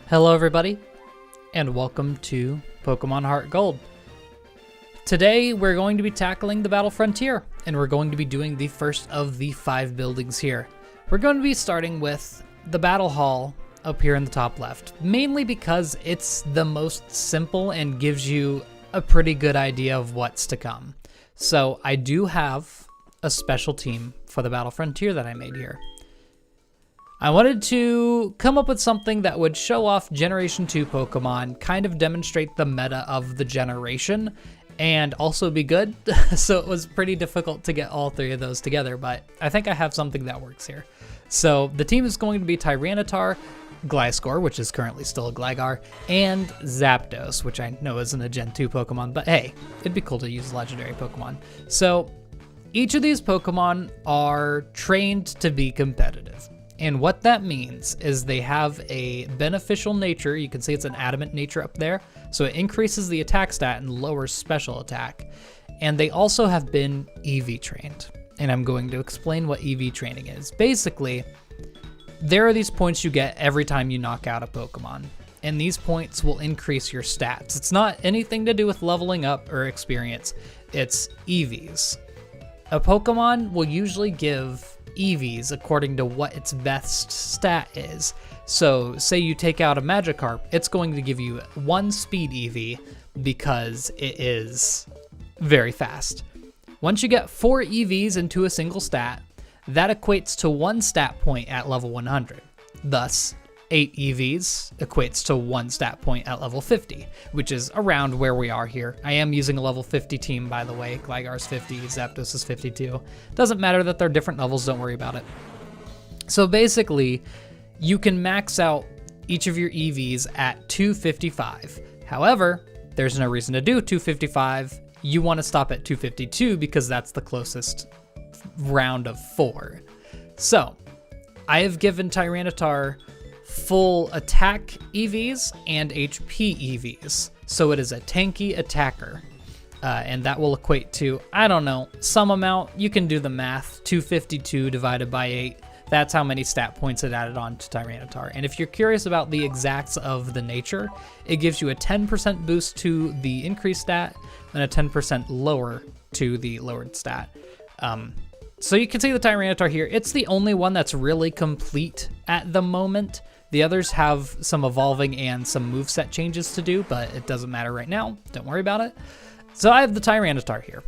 Hello everybody, and welcome to Pokemon HeartGold. Today we're going to be tackling the Battle Frontier, and we're going to be doing the first of the 5 buildings here. We're going to be starting with the Battle Hall up here in the top left, mainly because it's the most simple and gives you a pretty good idea of what's to come. So I do have a special team for the Battle Frontier that I made here. I wanted to come up with something that would show off Generation 2 Pokemon, kind of demonstrate the meta of the generation, and also be good. So it was pretty difficult to get all 3 of those together, but I think I have something that works here. So the team is going to be Tyranitar, Gliscor, which is currently still a Gligar, and Zapdos, which I know isn't a Gen 2 Pokemon, but hey, it'd be cool to use legendary Pokemon. So each of these Pokemon are trained to be competitive. And what that means is they have a beneficial nature. You can see it's an adamant nature up there. So it increases the attack stat and lowers special attack. And they also have been EV trained. And I'm going to explain what EV training is. Basically, there are these points you get every time you knock out a Pokemon. And these points will increase your stats. It's not anything to do with leveling up or experience. It's EVs. A Pokemon will usually give EVs according to what its best stat is. So say you take out a Magikarp, it's going to give you 1 speed EV because it is very fast. Once you get 4 EVs into a single stat, that equates to 1 stat point at level 100. Thus, 8 EVs equates to 1 stat point at level 50, which is around where we are here. I am using a level 50 team, by the way. Gligar's 50, Zapdos is 52. Doesn't matter that they're different levels, don't worry about it. So basically, you can max out each of your EVs at 255. However, there's no reason to do 255. You want to stop at 252 because that's the closest round of 4. So, I have given Tyranitar full attack EVs and HP EVs. So it is a tanky attacker. And that will equate to, I don't know, some amount. You can do the math. 252 divided by 8. That's how many stat points it added on to Tyranitar. And if you're curious about the exacts of the nature, it gives you a 10% boost to the increased stat and a 10% lower to the lowered stat. So you can see the Tyranitar here. It's the only one that's really complete at the moment. The others have some evolving and some moveset changes to do, but it doesn't matter right now. Don't worry about it. So I have the Tyranitar here.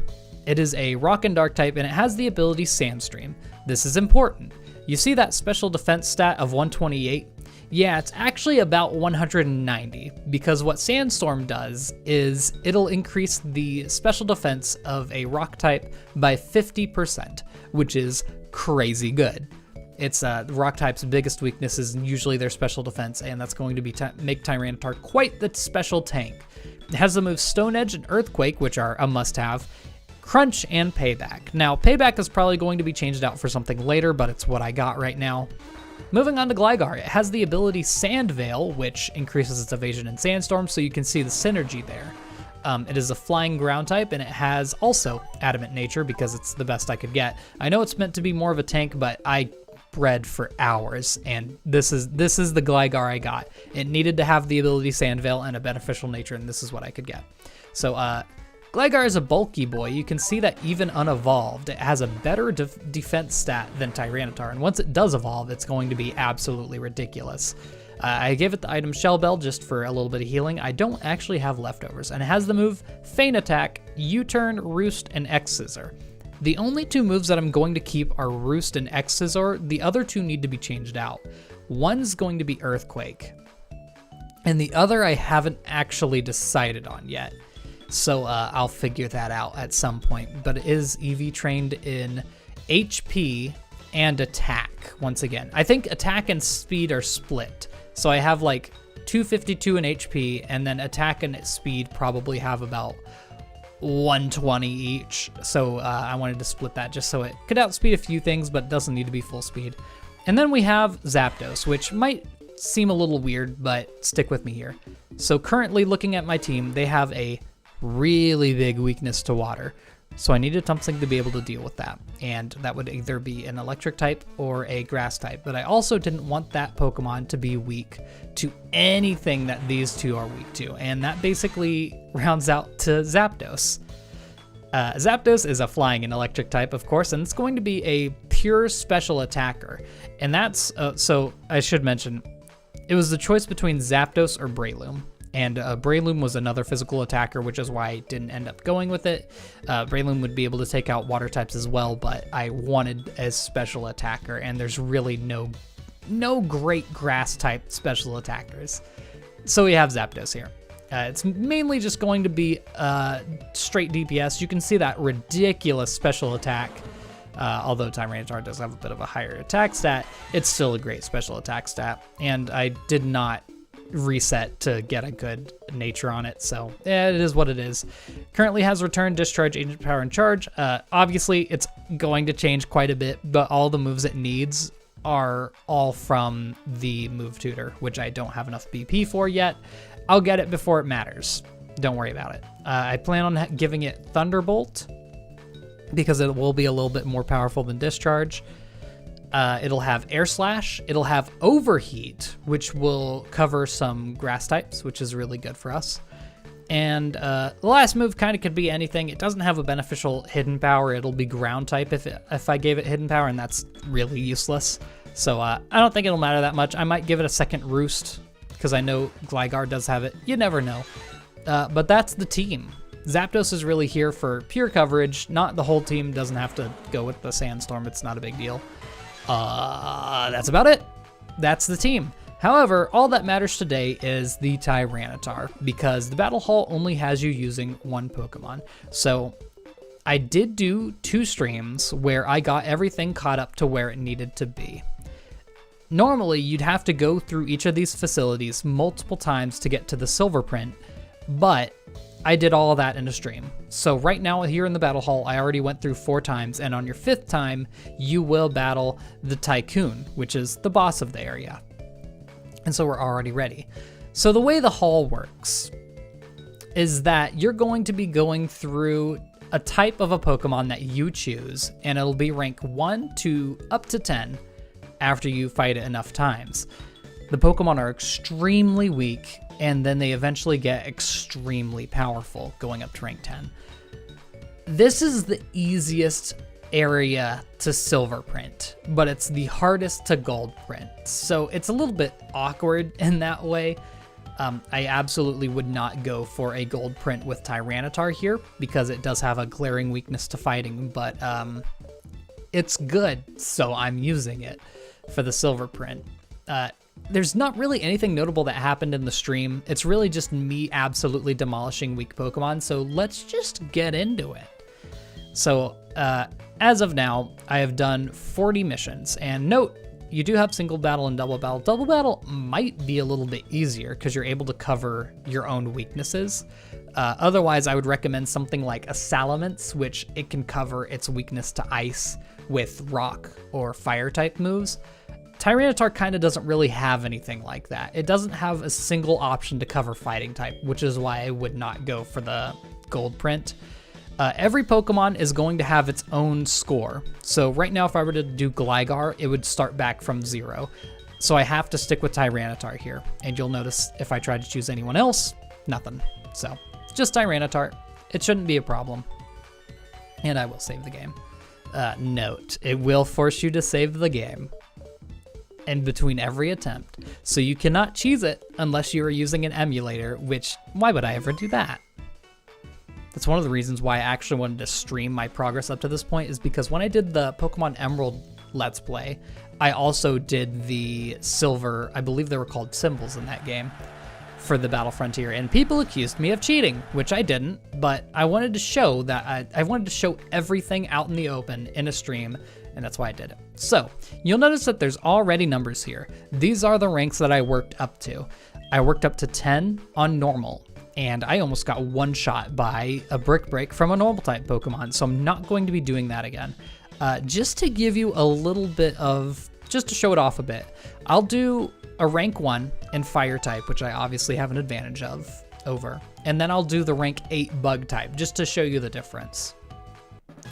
It is a Rock and Dark type, and it has the ability Sandstream. This is important. You see that special defense stat of 128? Yeah, it's actually about 190, because what Sandstorm does is it'll increase the special defense of a Rock type by 50%, which is crazy good. It's Rock type's biggest weakness is usually their special defense, and that's going to be make Tyranitar quite the special tank. It has the moves Stone Edge and Earthquake, which are a must-have, Crunch, and Payback. Now, Payback is probably going to be changed out for something later, but it's what I got right now. Moving on to Gligar, it has the ability Sand Veil, which increases its evasion in Sandstorm, so you can see the synergy there. It is a flying ground type, and it has also adamant nature because it's the best I could get. I know it's meant to be more of a tank, but I bred for hours, and this is the Gligar I got. It needed to have the ability Sand Veil and a beneficial nature, and this is what I could get. So Gligar is a bulky boy. You can see that even unevolved, it has a better defense stat than Tyranitar, and once it does evolve, it's going to be absolutely ridiculous. I gave it the item Shell Bell just for a little bit of healing. I don't actually have leftovers, and it has the move Feint Attack, U-Turn, Roost, and X-Scissor. The only 2 moves that I'm going to keep are Roost and X-Scissor. The other 2 need to be changed out. One's going to be Earthquake, and the other I haven't actually decided on yet. So I'll figure that out at some point. But it is EV trained in HP and attack, once again. I think attack and speed are split. So I have like 252 in HP, and then attack and speed probably have about 120 each, so I wanted to split that just so it could outspeed a few things, but doesn't need to be full speed. And then we have Zapdos, which might seem a little weird, but stick with me here. So currently looking at my team, they have a really big weakness to water. So I needed something to be able to deal with that, and that would either be an electric type or a grass type. But I also didn't want that Pokemon to be weak to anything that these two are weak to, and that basically rounds out to Zapdos. Zapdos is a flying and electric type, of course, and it's going to be a pure special attacker. And that's, so I should mention, it was the choice between Zapdos or Breloom. And Breloom was another physical attacker, which is why I didn't end up going with it. Breloom would be able to take out water types as well, but I wanted a special attacker, and there's really no great grass type special attackers. So we have Zapdos here. It's mainly just going to be straight DPS. You can see that ridiculous special attack. Although Tyranitar does have a bit of a higher attack stat, it's still a great special attack stat. And I did not reset to get a good nature on it, so it is what it is. Currently has return, discharge, agent power, and charge. Obviously, it's going to change quite a bit, but all the moves it needs are all from the move tutor, which I don't have enough BP for yet. I'll get it before it matters. Don't worry about it. I plan on giving it Thunderbolt because it will be a little bit more powerful than discharge. It'll have Air Slash, it'll have Overheat, which will cover some grass types, which is really good for us. And the last move kind of could be anything. It doesn't have a beneficial hidden power. It'll be ground type if I gave it hidden power, and that's really useless. So I don't think it'll matter that much. I might give it a second Roost, because I know Gligar does have it. You never know. But that's the team. Zapdos is really here for pure coverage. Not the whole team doesn't have to go with the Sandstorm. It's not a big deal. That's about it. That's the team. However, all that matters today is the Tyranitar, because the Battle Hall only has you using one Pokemon. So I did do 2 streams where I got everything caught up to where it needed to be. Normally, you'd have to go through each of these facilities multiple times to get to the Silver Print, but I did all of that in a stream. So right now here in the Battle Hall, I already went through 4 times, and on your 5th time, you will battle the Tycoon, which is the boss of the area. And so we're already ready. So the way the hall works is that you're going to be going through a type of a Pokemon that you choose, and it'll be rank 1 to up to 10 after you fight it enough times. The Pokemon are extremely weak, and then they eventually get extremely powerful, going up to rank 10. This is the easiest area to Silver Print, but it's the hardest to Gold Print. So it's a little bit awkward in that way. I absolutely would not go for a Gold Print with Tyranitar here, because it does have a glaring weakness to fighting, but it's good, so I'm using it for the Silver Print. There's not really anything notable that happened in the stream. It's really just me absolutely demolishing weak Pokemon, so let's just get into it. So, as of now, I have done 40 missions, and note, you do have single battle and double battle. Double battle might be a little bit easier because you're able to cover your own weaknesses. Otherwise, I would recommend something like a Salamence, which it can cover its weakness to ice with rock or fire type moves. Tyranitar kind of doesn't really have anything like that. It doesn't have a single option to cover fighting type, which is why I would not go for the Gold Print. Every Pokemon is going to have its own score. So right now, if I were to do Gligar, it would start back from 0. So I have to stick with Tyranitar here. And you'll notice if I try to choose anyone else, nothing. So just Tyranitar. It shouldn't be a problem. And I will save the game. Note, it will force you to save the game in between every attempt. So you cannot cheese it unless you are using an emulator, which, why would I ever do that? That's one of the reasons why I actually wanted to stream my progress up to this point, is because when I did the Pokemon Emerald Let's Play, I also did the Silver, I believe they were called Symbols in that game, for the Battle Frontier, and people accused me of cheating, which I didn't, but I wanted to show that I wanted to show everything out in the open in a stream, and that's why I did it. So, you'll notice that there's already numbers here. These are the ranks that I worked up to. I worked up to 10 on normal, and I almost got one-shot by a Brick Break from a normal type Pokemon, so I'm not going to be doing that again. Just to give you a little bit of, just to show it off a bit, I'll do a rank 1 in Fire type, which I obviously have an advantage of over, and then I'll do the rank 8 Bug type, just to show you the difference.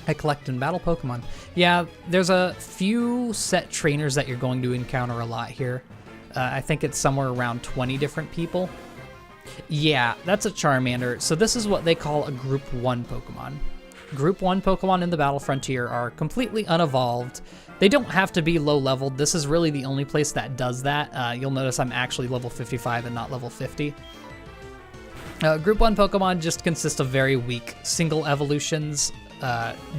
I collect and battle Pokemon. Yeah, there's a few set trainers that you're going to encounter a lot here. I think it's somewhere around 20 different people. Yeah, that's a Charmander. So this is what they call a Group 1 Pokemon. Group 1 Pokemon in the Battle Frontier are completely unevolved. They don't have to be low-leveled. This is really the only place that does that. You'll notice I'm actually level 55 and not level 50. Group 1 Pokemon just consist of very weak single evolutions,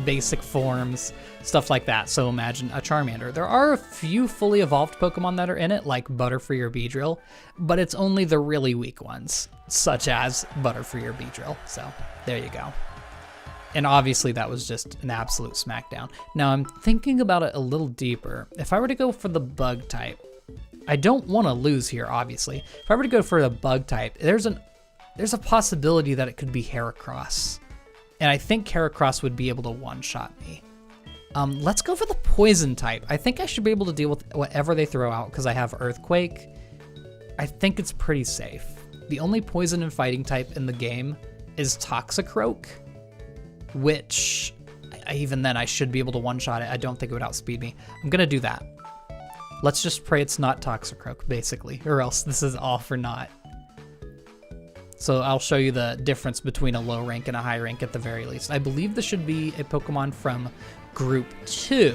basic forms, stuff like that. So imagine a Charmander. There are a few fully evolved Pokemon that are in it, like Butterfree or Beedrill, but it's only the really weak ones, such as Butterfree or Beedrill. So there you go. And obviously that was just an absolute smackdown. Now I'm thinking about it a little deeper. If I were to go for the bug type, I don't want to lose here, obviously. If I were to go for the bug type, there's a possibility that it could be Heracross. And I think Heracross would be able to one-shot me. Let's go for the poison type. I think I should be able to deal with whatever they throw out because I have Earthquake. I think it's pretty safe. The only poison and fighting type in the game is Toxicroak, which even then I should be able to one-shot it. I don't think it would outspeed me. I'm gonna do that. Let's just pray it's not Toxicroak, basically, or else this is all for naught. So I'll show you the difference between a low rank and a high rank at the very least. I believe this should be a Pokemon from Group 2.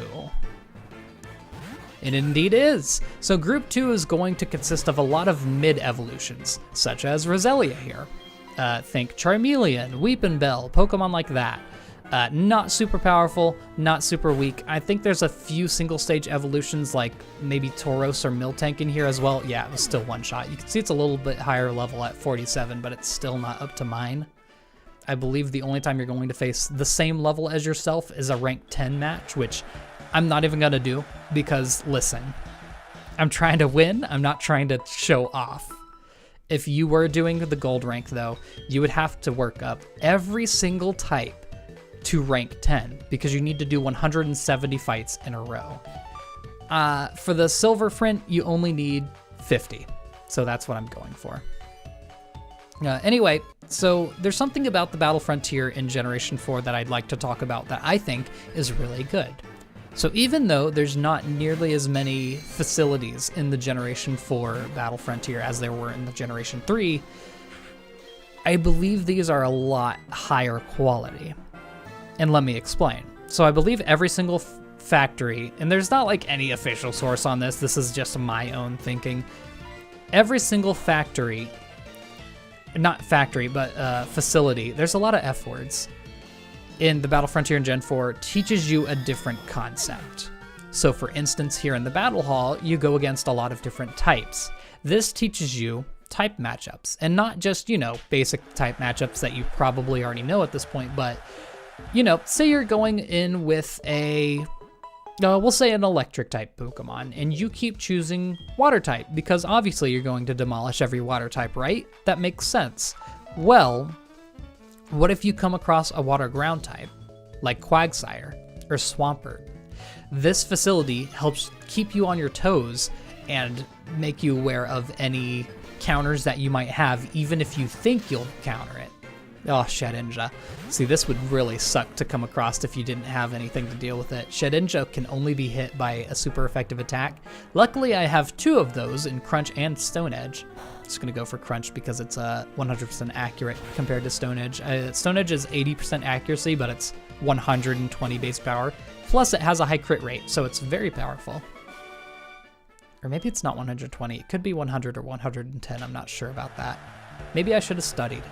It indeed is. So Group 2 is going to consist of a lot of mid-evolutions, such as Roselia here. Think Charmeleon, Weepinbell, Pokemon like that. Not super powerful, not super weak. I think there's a few single-stage evolutions like maybe Tauros or Miltank in here as well. Yeah, it was still one shot. You can see it's a little bit higher level at 47, but it's still not up to mine. I believe the only time you're going to face the same level as yourself is a rank 10 match, which I'm not even gonna do because, listen, I'm trying to win. I'm not trying to show off. If you were doing the gold rank though, you would have to work up every single type to rank 10 because you need to do 170 fights in a row. For the silver front, you only need 50. So that's what I'm going for. Anyway, so there's something about the Battle Frontier in Generation 4 that I'd like to talk about that I think is really good. So even though there's not nearly as many facilities in the Generation 4 Battle Frontier as there were in the Generation 3, I believe these are a lot higher quality. And let me explain. So I believe every single factory, and there's not like any official source on this, this is just my own thinking. Every single factory, not factory, but facility, there's a lot of F words in the Battle Frontier in Gen 4, teaches you a different concept. So for instance, here in the Battle Hall, you go against a lot of different types. This teaches you type matchups, and not just, you know, basic type matchups that you probably already know at this point, but, you know, say you're going in with a, we'll say an electric type Pokemon, and you keep choosing water type, because obviously you're going to demolish every water type, right? That makes sense. Well, what if you come across a water ground type, like Quagsire or Swampert? This facility helps keep you on your toes and make you aware of any counters that you might have, even if you think you'll counter it. Oh, Shedinja. See, this would really suck to come across if you didn't have anything to deal with it. Shedinja can only be hit by a super effective attack. Luckily, I have 2 of those in Crunch and Stone Edge. Just gonna go for Crunch because it's 100% accurate compared to Stone Edge. Stone Edge is 80% accuracy, but it's 120 base power. Plus, it has a high crit rate, so it's very powerful. Or maybe it's not 120. It could be 100 or 110. I'm not sure about that. Maybe I should have studied.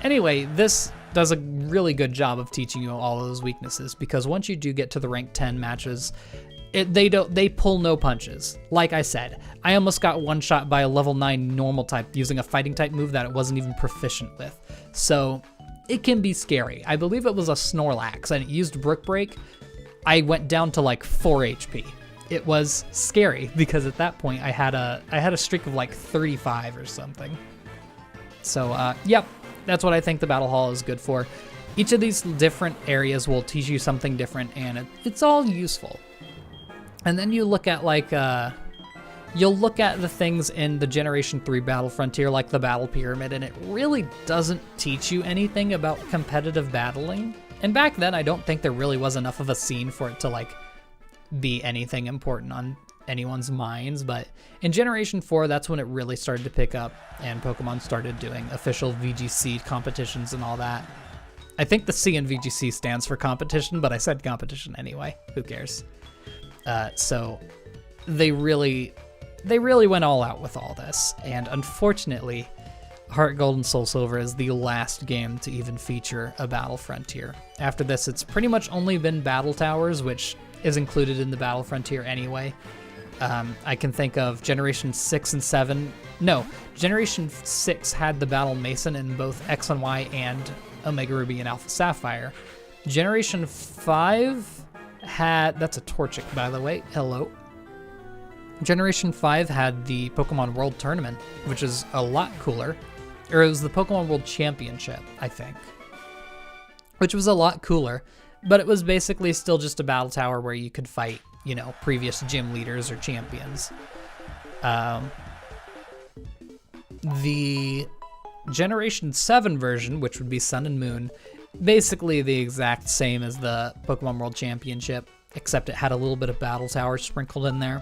Anyway, this does a really good job of teaching you all of those weaknesses, because once you do get to the rank 10 matches, they pull no punches. Like I said, I almost got one shot by a level 9 normal type using a fighting type move that it wasn't even proficient with. So it can be scary. I believe it was a Snorlax and it used Brook Break. I went down to like 4 HP. It was scary because at that point I had a streak of like 35 or something. So yep, that's what I think the Battle Hall is good for. Each of these different areas will teach you something different, and it's all useful. And then you look at like, you'll look at the things in the Generation 3 Battle Frontier, like the Battle Pyramid, and it really doesn't teach you anything about competitive battling. And back then, I don't think there really was enough of a scene for it to like be anything important on anyone's minds, but in Generation 4, that's when it really started to pick up, and Pokemon started doing official VGC competitions and all that. I think the C in VGC stands for competition, but I said competition anyway. Who cares? So they really went all out with all this, and unfortunately, HeartGold and Soul Silver is the last game to even feature a Battle Frontier. After this, it's pretty much only been Battle Towers, which is included in the Battle Frontier anyway. I can think of Generation 6 and 7. No, Generation 6 had the Battle Mason in both X and Y and Omega Ruby and Alpha Sapphire. Generation 5 had... That's a Torchic, by the way. Hello. Generation 5 had the Pokemon World Tournament, which is a lot cooler. Or it was the Pokemon World Championship, I think. Which was a lot cooler, but it was basically still just a battle tower where you could fight, you know, previous gym leaders or champions. The Generation 7 version, which would be Sun and Moon, basically the exact same as the Pokemon World Championship, except it had a little bit of battle tower sprinkled in there.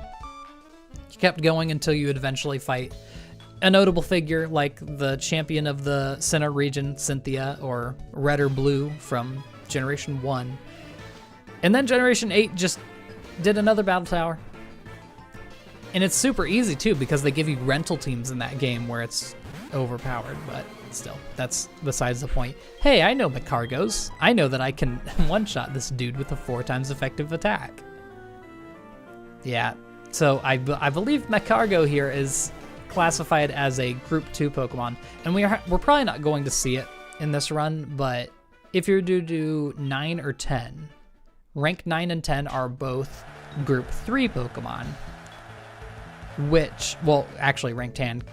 You kept going until you would eventually fight a notable figure like the champion of the Sinnoh region, Cynthia, or Red or Blue from Generation 1. And then Generation 8 just did another battle tower. And it's super easy too, because they give you rental teams in that game where it's overpowered, but still, that's besides the point. Hey, I know Macargos. I know that I can one-shot this dude with a 4 times effective attack. Yeah, so I believe Macargo here is classified as a Group 2 Pokemon, and we're probably not going to see it in this run, but if you're to do 9 or 10, rank 9 and 10 are both Group 3 Pokemon, which, well, actually rank 10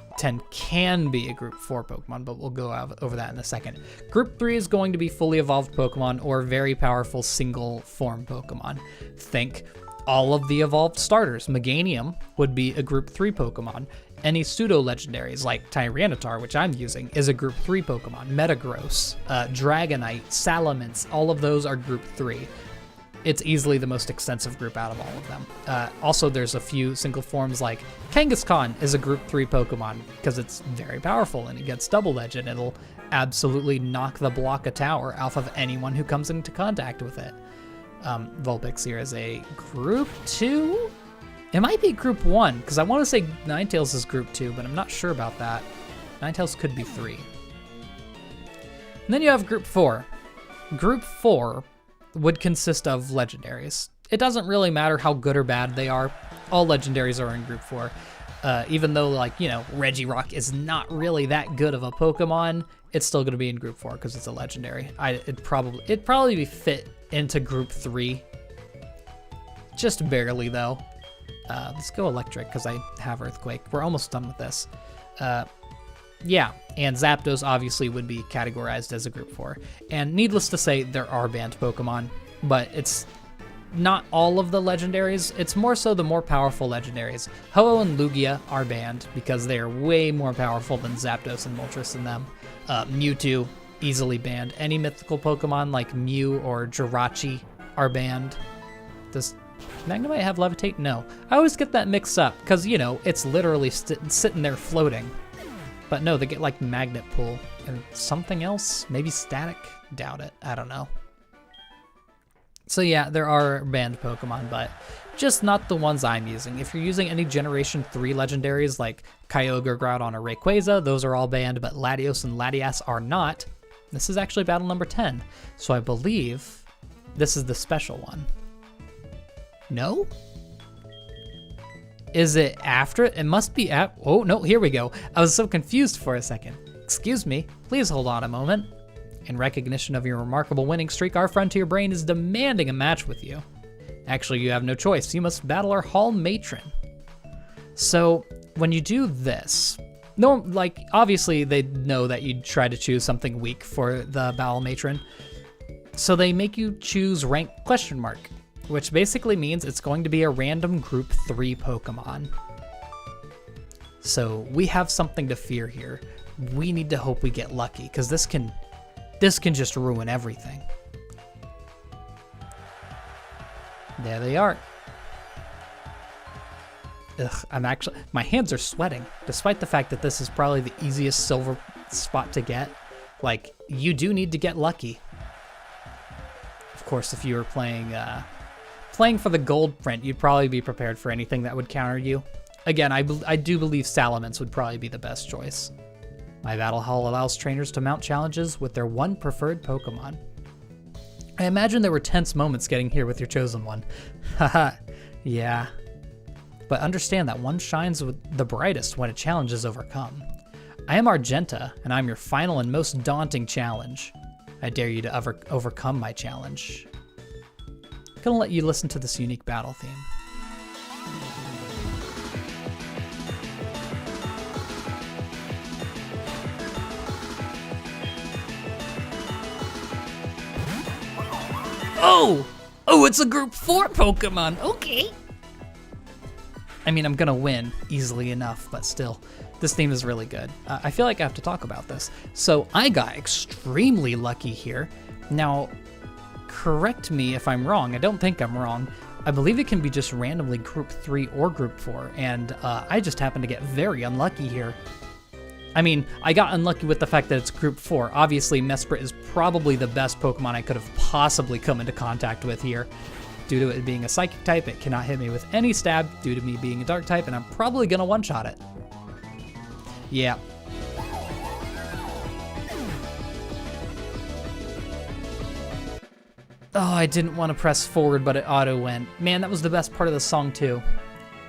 can be a Group 4 Pokemon, but we'll go over that in a second. Group 3 is going to be fully evolved Pokemon or very powerful single form Pokemon. Think all of the evolved starters. Meganium would be a Group 3 Pokemon. Any pseudo-legendaries like Tyranitar, which I'm using, is a Group 3 Pokemon. Metagross, Dragonite, Salamence, all of those are Group 3. It's easily the most extensive group out of all of them. Also, there's a few single forms like Kangaskhan is a Group 3 Pokemon because it's very powerful and it gets Double Legend. It'll absolutely knock the block a tower off of anyone who comes into contact with it. Vulpix here is a Group 2? It might be Group 1, because I want to say Ninetales is Group 2, but I'm not sure about that. Ninetales could be 3. And then you have Group 4. Group 4 would consist of legendaries. It doesn't really matter how good or bad they are. All legendaries are in Group 4. Even though, like, you know, Regirock is not really that good of a Pokemon, it's still going to be in Group 4 because it's a legendary. It'd probably be fit into Group 3. Just barely, though. Let's go Electric because I have Earthquake. We're almost done with this. Yeah, and Zapdos obviously would be categorized as a Group 4. And needless to say, there are banned Pokemon, but it's not all of the legendaries. It's more so the more powerful legendaries. Ho-Oh and Lugia are banned because they are way more powerful than Zapdos and Moltres in them. Mewtwo, easily banned. Any mythical Pokemon like Mew or Jirachi are banned. Does Magnemite have Levitate? No. I always get that mixed up because, you know, it's literally sitting there floating. But no, they get like Magnet Pull and something else. Maybe Static? Doubt it. I don't know. So yeah, there are banned Pokemon, but just not the ones I'm using. If you're using any Generation 3 legendaries like Kyogre, Groudon, or Rayquaza, those are all banned, but Latios and Latias are not. This is actually battle number 10, so I believe this is the special one. No? Is it after it? It must be at... Oh, no, here we go. I was so confused for a second. Excuse me, please hold on a moment. In recognition of your remarkable winning streak, our Frontier Brain is demanding a match with you. Actually, you have no choice. You must battle our Hall Matron. So, when you do this... No, like, obviously they know that you'd try to choose something weak for the Battle Matron. So they make you choose rank ? Which basically means it's going to be a random Group 3 Pokemon. So we have something to fear here. We need to hope we get lucky, because this can just ruin everything. There they are. Ugh, my hands are sweating, despite the fact that this is probably the easiest silver spot to get. Like, you do need to get lucky. Of course, if you were playing for the gold print, you'd probably be prepared for anything that would counter you. Again, I do believe Salamence would probably be the best choice. My Battle Hall allows trainers to mount challenges with their one preferred Pokemon. I imagine there were tense moments getting here with your chosen one. Haha, yeah. But understand that one shines the brightest when a challenge is overcome. I am Argenta, and I'm your final and most daunting challenge. I dare you to overcome my challenge. I'm gonna let you listen to this unique battle theme. Oh, it's a Group 4 Pokemon, okay. I mean, I'm gonna win easily enough, but still, this theme is really good. I feel like I have to talk about this. So I got extremely lucky here. Now, correct me if I'm wrong. I don't think I'm wrong. I believe it can be just randomly Group 3 or Group 4, and I just happened to get very unlucky here. I mean, I got unlucky with the fact that it's Group 4. Obviously, Mesprit is probably the best Pokemon I could have possibly come into contact with here. Due to it being a Psychic type, it cannot hit me with any stab due to me being a Dark type, and I'm probably gonna one-shot it. Yeah. Oh, I didn't want to press forward, but it auto went. Man, that was the best part of the song, too.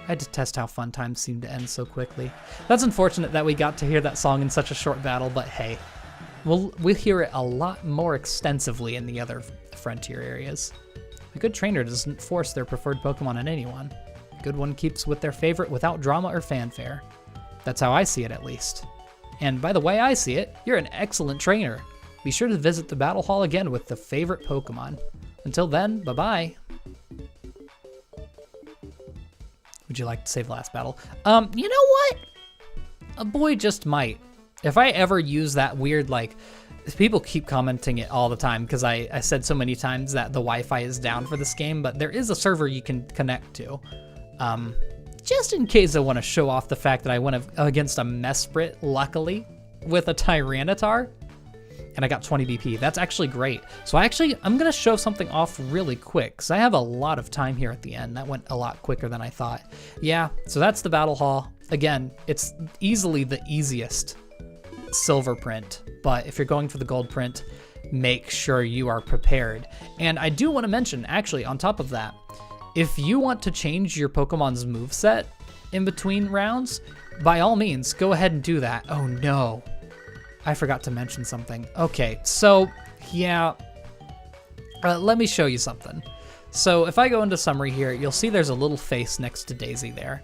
I detest how fun times seem to end so quickly. That's unfortunate that we got to hear that song in such a short battle, but hey, we'll hear it a lot more extensively in the other frontier areas. A good trainer doesn't force their preferred Pokemon on anyone. A good one keeps with their favorite without drama or fanfare. That's how I see it, at least. And by the way I see it, you're an excellent trainer. Be sure to visit the Battle Hall again with the favorite Pokemon. Until then, bye-bye. Would you like to save the last battle? You know what? A boy just might. If I ever use that weird, like, people keep commenting it all the time because I said so many times that the Wi-Fi is down for this game, but there is a server you can connect to. Just in case I want to show off the fact that I went against a Mesprit, luckily, with a Tyranitar, and I got 20 BP. That's actually great. So I'm gonna show something off really quick, because I have a lot of time here at the end. That went a lot quicker than I thought. Yeah, so that's the Battle Hall. Again, it's easily the easiest silver print, but if you're going for the gold print, make sure you are prepared. And I do want to mention, actually, on top of that, if you want to change your Pokemon's moveset in between rounds, by all means, go ahead and do that. Oh no, I forgot to mention something. Okay, so yeah, let me show you something. So if I go into summary here, you'll see there's a little face next to Daisy there.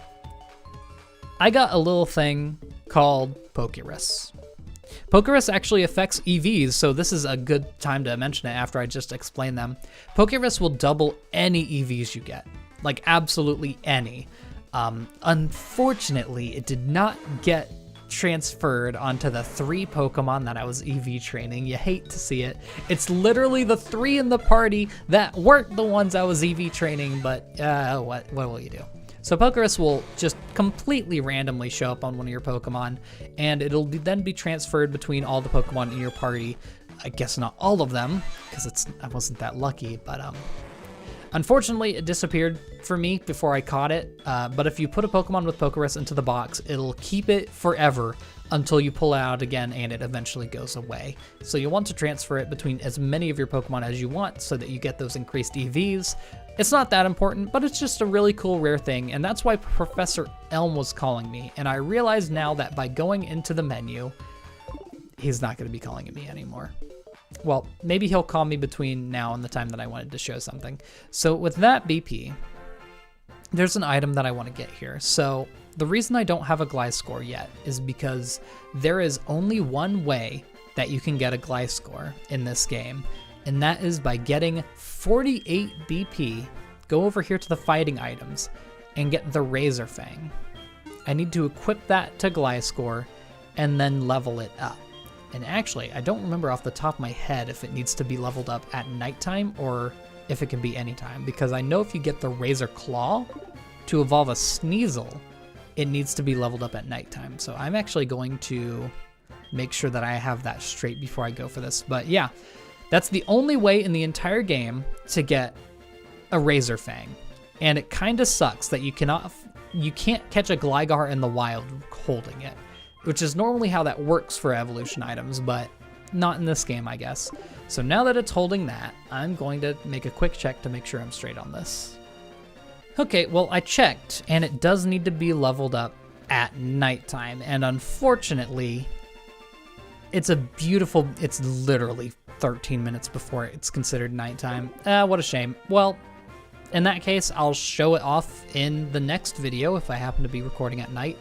I got a little thing called Pokerus. Pokerus actually affects EVs, so this is a good time to mention it after I just explained them. Pokerus will double any EVs you get, like absolutely any. Unfortunately, it did not get transferred onto the 3 Pokemon that I was EV training. You hate to see it. It's literally the 3 in the party that weren't the ones I was EV training, but what will you do? So Pokerus will just completely randomly show up on one of your Pokemon, and it'll then be transferred between all the Pokemon in your party. I guess not all of them, because I wasn't that lucky, but unfortunately it disappeared for me before I caught it. But if you put a Pokemon with Pokerus into the box, it'll keep it forever until you pull it out again, and it eventually goes away. So you want to transfer it between as many of your Pokemon as you want so that you get those increased EVs. It's not that important, but it's just a really cool rare thing, and that's why Professor Elm was calling me. And I realize now that by going into the menu, he's not going to be calling me anymore. Well, maybe he'll call me between now and the time that I wanted to show something. So with that BP, there's an item that I want to get here. So the reason I don't have a Gliscor yet is because there is only one way that you can get a Gliscor in this game, and that is by getting 48 BP, go over here to the fighting items, and get the Razor Fang. I need to equip that to Gliscor and then level it up. And actually, I don't remember off the top of my head if it needs to be leveled up at nighttime or if it can be anytime, because I know if you get the Razor Claw to evolve a Sneasel, it needs to be leveled up at nighttime. So I'm actually going to make sure that I have that straight before I go for this. But yeah, that's the only way in the entire game to get a Razor Fang. And it kind of sucks that you can't catch a Gligar in the wild holding it, which is normally how that works for evolution items, but not in this game, I guess. So now that it's holding that, I'm going to make a quick check to make sure I'm straight on this. Okay, well, I checked, and it does need to be leveled up at nighttime, and unfortunately, it's literally 13 minutes before it's considered nighttime. What a shame. Well, in that case, I'll show it off in the next video if I happen to be recording at night,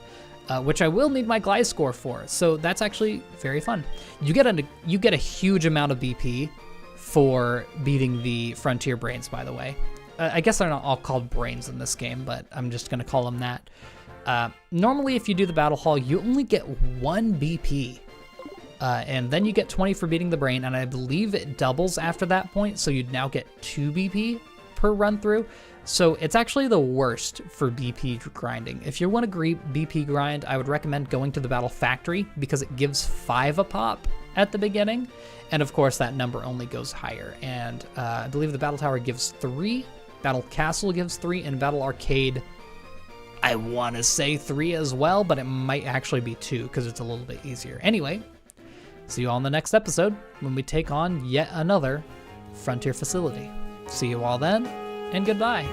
which I will need my Gliscor for, so that's actually very fun. You get a huge amount of BP for beating the Frontier Brains, by the way. I guess they're not all called brains in this game, but I'm just going to call them that. Normally, if you do the Battle Hall, you only get 1 BP, and then you get 20 for beating the brain, and I believe it doubles after that point, so you'd now get 2 BP per run through. So it's actually the worst for BP grinding. If you want to BP grind, I would recommend going to the Battle Factory because it gives 5 a pop at the beginning. And of course that number only goes higher. And I believe the Battle Tower gives 3, Battle Castle gives 3, and Battle Arcade, I want to say 3 as well, but it might actually be 2 because it's a little bit easier. Anyway, see you all in the next episode when we take on yet another Frontier facility. See you all then, and goodbye.